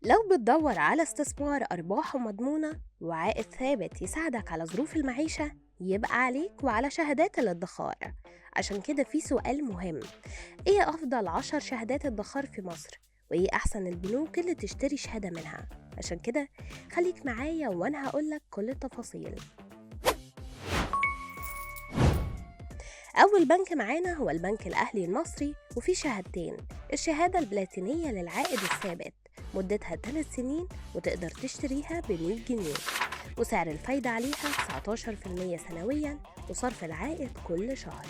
لو بتدور على استثمار أرباحه مضمونة وعائد ثابت يساعدك على ظروف المعيشة، يبقى عليك وعلى شهادات الادخار. عشان كده في سؤال مهم: ايه أفضل 10 شهادات ادخار في مصر؟ وايه أحسن البنوك اللي تشتري شهادة منها؟ عشان كده خليك معايا وأنا هقولك كل التفاصيل. أول بنك معانا هو البنك الأهلي المصري، وفيه شهادتين: الشهادة البلاتينية للعائد الثابت مدتها 3 سنين وتقدر تشتريها ب100 جنيه، وسعر الفايدة عليها 19% سنويا وصرف العائد كل شهر.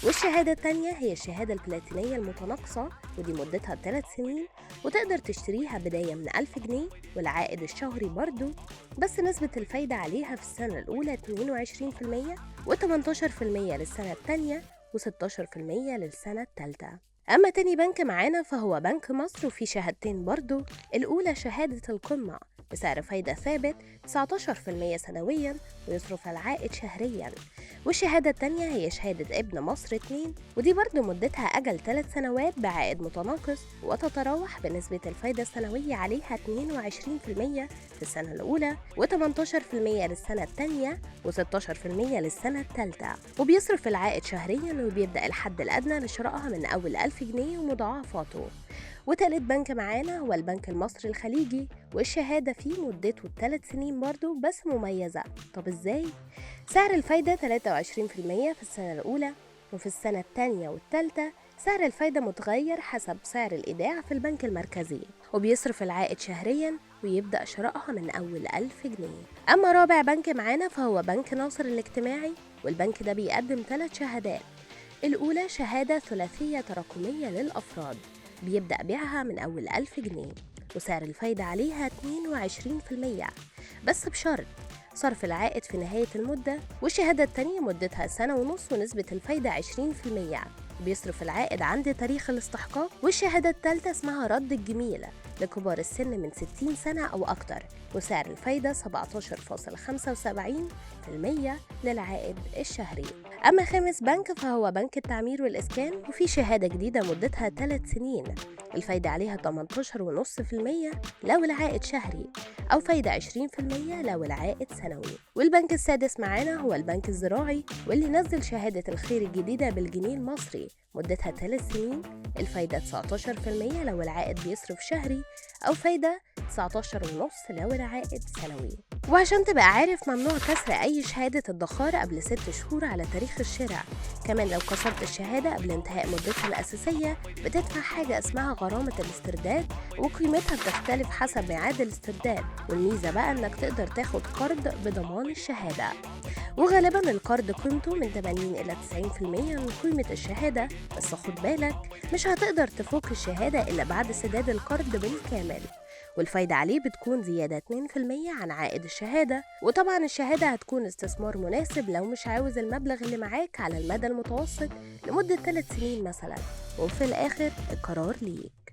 والشهادة التانية هي الشهادة البلاتينية المتناقصة، ودي مدتها 3 سنين وتقدر تشتريها بداية من 1000 جنيه، والعائد الشهري برضو، بس نسبة الفايدة عليها في السنة الأولى 22% و18% للسنة التانية و16% للسنة التالتة. أما تاني بنك معانا فهو بنك مصر، وفيه شهادتين برضو: الأولى شهادة القمة بسعر فايدة ثابت 19% سنويا ويصرف العائد شهريا، والشهادة التانية هي شهادة ابن مصر 2، ودي برضو مدتها أجل 3 سنوات بعائد متناقص، وتتراوح بنسبة الفايدة السنوية عليها 22% في السنة الأولى و18% للسنة التانية و16% للسنة التالتة، وبيصرف العائد شهريا، وبيبدأ الحد الأدنى لشرائها من أول 1000 جنيه ومضاعفاته. وتالت بنك معانا هو البنك المصري الخليجي، والشهادة فيه مدته 3 سنين برضو بس مميزة. طب ازاي؟ سعر الفايدة 23% في السنة الأولى، وفي السنة التانية والتالتة سعر الفايدة متغير حسب سعر الإيداع في البنك المركزي، وبيصرف العائد شهريا ويبدأ شرائها من أول 1000 جنيه. أما رابع بنك معانا فهو بنك ناصر الاجتماعي، والبنك ده بيقدم 3 شهادات: الأولى شهادة ثلاثية تراكمية للأفراد بيبدأ بيعها من أول 1000 جنيه، وسعر الفايدة عليها 22% بس بشرط صرف العائد في نهاية المدة. والشهادة التانية مدتها سنة ونص ونسبة الفايدة 20%، بيصرف العائد عند تاريخ الاستحقاق. والشهادة التالتة اسمها رد الجميلة لكبار السن من 60 سنة أو أكتر، وسعر الفايدة 17.75% للعائد الشهري. أما خامس بنك فهو بنك التعمير والإسكان، وفي شهادة جديدة مدتها 3 سنين، الفايدة عليها 18.5% لو العائد شهري، أو فايدة 20% لو العائد سنوي. والبنك السادس معانا هو البنك الزراعي، واللي نزل شهادة الخير الجديدة بالجنيه المصري مدتها 3 سنين، الفايدة 19% لو العائد بيصرف شهري، أو فايدة 19.5% لو العائد سنوي. وعشان تبقى عارف، ممنوع كسر أي شهادة ادخار قبل 6 شهور على تاريخ الشراء. كمان لو كسرت الشهادة قبل انتهاء مدتها الأساسية بتدفع حاجة اسمها غرامة الاسترداد، وقيمتها بتختلف حسب ميعاد الاسترداد. والميزة بقى انك تقدر تاخد قرض بضمان الشهادة، وغالبا القرض قيمته من 80 إلى 90% من قيمة الشهادة، بس خد بالك مش هتقدر تفك الشهادة إلا بعد سداد القرض بالكامل، والفايدة عليه بتكون زيادة 2% عن عائد الشهادة. وطبعا الشهادة هتكون استثمار مناسب لو مش عاوز المبلغ اللي معاك على المدى المتوسط لمدة 3 سنين مثلا، وفي الآخر القرار ليك.